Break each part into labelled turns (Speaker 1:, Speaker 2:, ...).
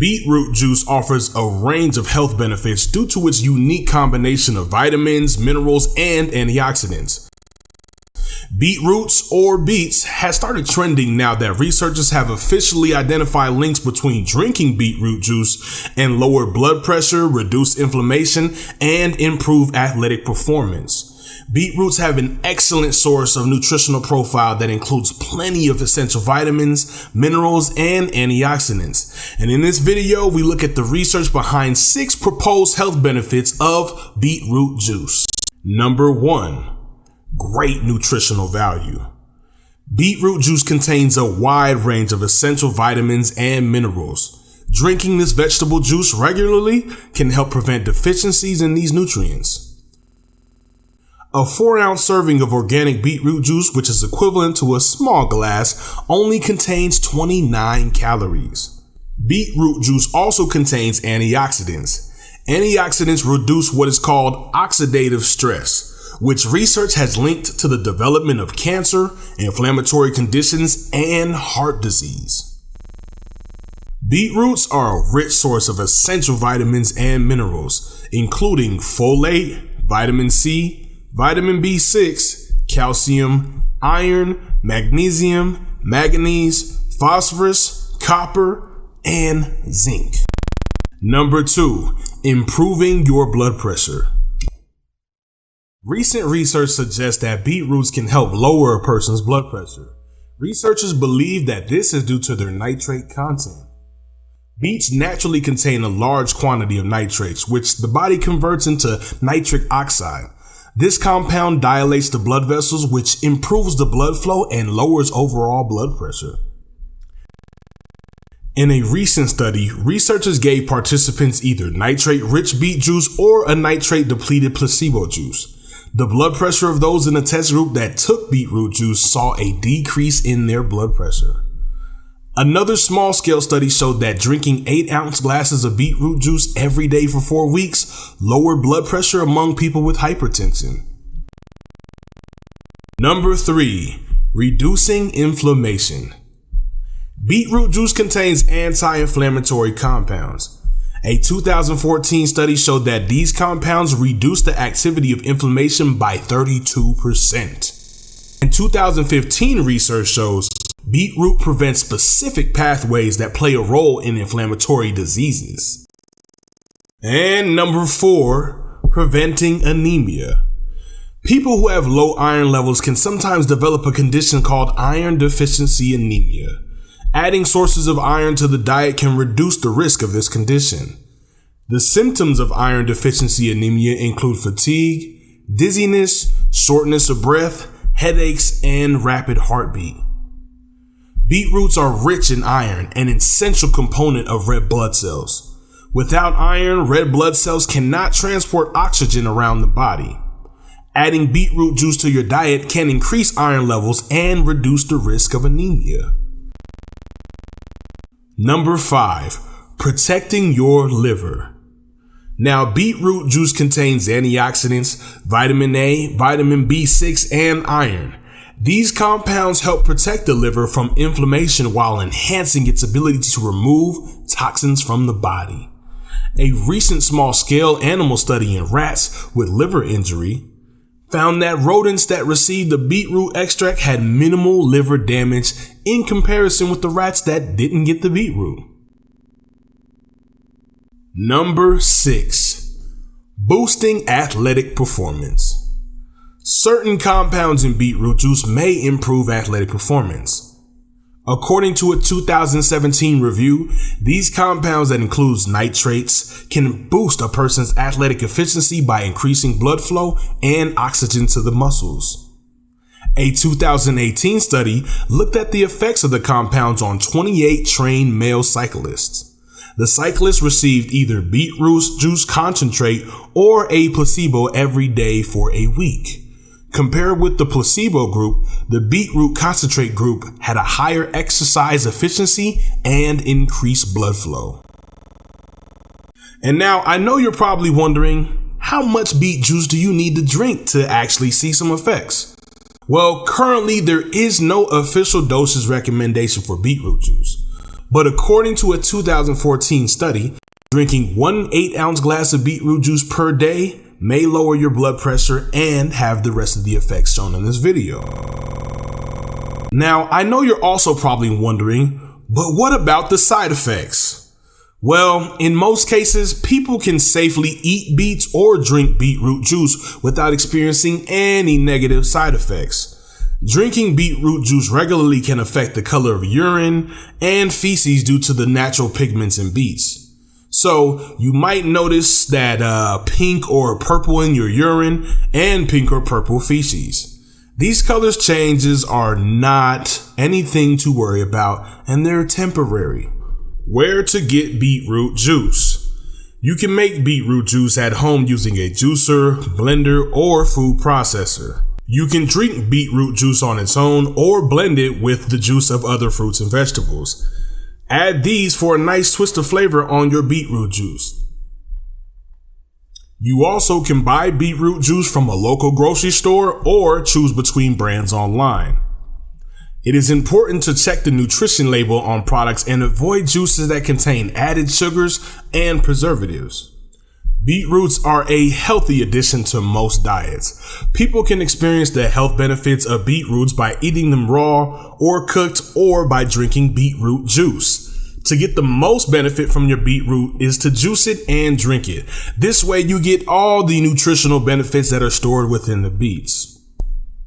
Speaker 1: Beetroot juice offers a range of health benefits due to its unique combination of vitamins, minerals, and antioxidants. Beetroots, or beets, has started trending now that researchers have officially identified links between drinking beetroot juice and lower blood pressure, reduce inflammation, and improve athletic performance. Beetroots have an excellent source of nutritional profile that includes plenty of essential vitamins, minerals, and antioxidants. And in this video, we look at the research behind 6 proposed health benefits of beetroot juice. Number 1. Great nutritional value. Beetroot juice contains a wide range of essential vitamins and minerals. Drinking this vegetable juice regularly can help prevent deficiencies in these nutrients. A 4-ounce serving of organic beetroot juice, which is equivalent to a small glass, only contains 29 calories. Beetroot juice also contains antioxidants. Antioxidants reduce what is called oxidative stress, which research has linked to the development of cancer, inflammatory conditions, and heart disease. Beetroots are a rich source of essential vitamins and minerals, including folate, vitamin C, vitamin B6, calcium, iron, magnesium, manganese, phosphorus, copper, and zinc. Number 2, improving your blood pressure. Recent research suggests that beetroots can help lower a person's blood pressure. Researchers believe that this is due to their nitrate content. Beets naturally contain a large quantity of nitrates, which the body converts into nitric oxide. This compound dilates the blood vessels, which improves the blood flow and lowers overall blood pressure. In a recent study, researchers gave participants either nitrate-rich beet juice or a nitrate-depleted placebo juice. The blood pressure of those in the test group that took beetroot juice saw a decrease in their blood pressure. Another small-scale study showed that drinking 8-ounce glasses of beetroot juice every day for 4 weeks lowered blood pressure among people with hypertension. Number 3, reducing inflammation. Beetroot juice contains anti-inflammatory compounds. A 2014 study showed that these compounds reduce the activity of inflammation by 32%. And 2015 research shows beetroot prevents specific pathways that play a role in inflammatory diseases. And number 4, preventing anemia. People who have low iron levels can sometimes develop a condition called iron deficiency anemia. Adding sources of iron to the diet can reduce the risk of this condition. The symptoms of iron deficiency anemia include fatigue, dizziness, shortness of breath, headaches, and rapid heartbeat. Beetroots are rich in iron, an essential component of red blood cells. Without iron, red blood cells cannot transport oxygen around the body. Adding beetroot juice to your diet can increase iron levels and reduce the risk of anemia. Number 5, protecting your liver. Now, beetroot juice contains antioxidants, vitamin A, vitamin B6, and iron. These compounds help protect the liver from inflammation while enhancing its ability to remove toxins from the body. A recent small-scale animal study in rats with liver injury found that rodents that received the beetroot extract had minimal liver damage in comparison with the rats that didn't get the beetroot. Number 6, boosting athletic performance. Certain compounds in beetroot juice may improve athletic performance. According to a 2017 review, these compounds that includes nitrates can boost a person's athletic efficiency by increasing blood flow and oxygen to the muscles. A 2018 study looked at the effects of the compounds on 28 trained male cyclists. The cyclists received either beetroot juice concentrate or a placebo every day for a week. Compared with the placebo group, the beetroot concentrate group had a higher exercise efficiency and increased blood flow. And now I know you're probably wondering, how much beet juice do you need to drink to actually see some effects? Well, currently there is no official dosage recommendation for beetroot juice. But according to a 2014 study, drinking 1 8-ounce glass of beetroot juice per day may lower your blood pressure and have the rest of the effects shown in this video. Now, I know you're also probably wondering, but what about the side effects? Well, in most cases, people can safely eat beets or drink beetroot juice without experiencing any negative side effects. Drinking beetroot juice regularly can affect the color of urine and feces due to the natural pigments in beets. So you might notice that pink or purple in your urine and pink or purple feces. These colors changes are not anything to worry about, and they're temporary. Where to get beetroot juice? You can make beetroot juice at home using a juicer, blender, or food processor. You can drink beetroot juice on its own or blend it with the juice of other fruits and vegetables. Add these for a nice twist of flavor on your beetroot juice. You also can buy beetroot juice from a local grocery store or choose between brands online. It is important to check the nutrition label on products and avoid juices that contain added sugars and preservatives. Beetroots are a healthy addition to most diets. People can experience the health benefits of beetroots by eating them raw or cooked or by drinking beetroot juice. To get the most benefit from your beetroot is to juice it and drink it. This way you get all the nutritional benefits that are stored within the beets.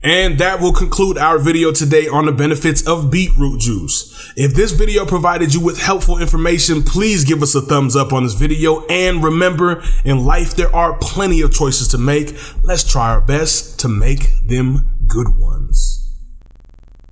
Speaker 1: And that will conclude our video today on the benefits of beetroot juice. If this video provided you with helpful information, please give us a thumbs up on this video. And remember, in life, there are plenty of choices to make. Let's try our best to make them good ones.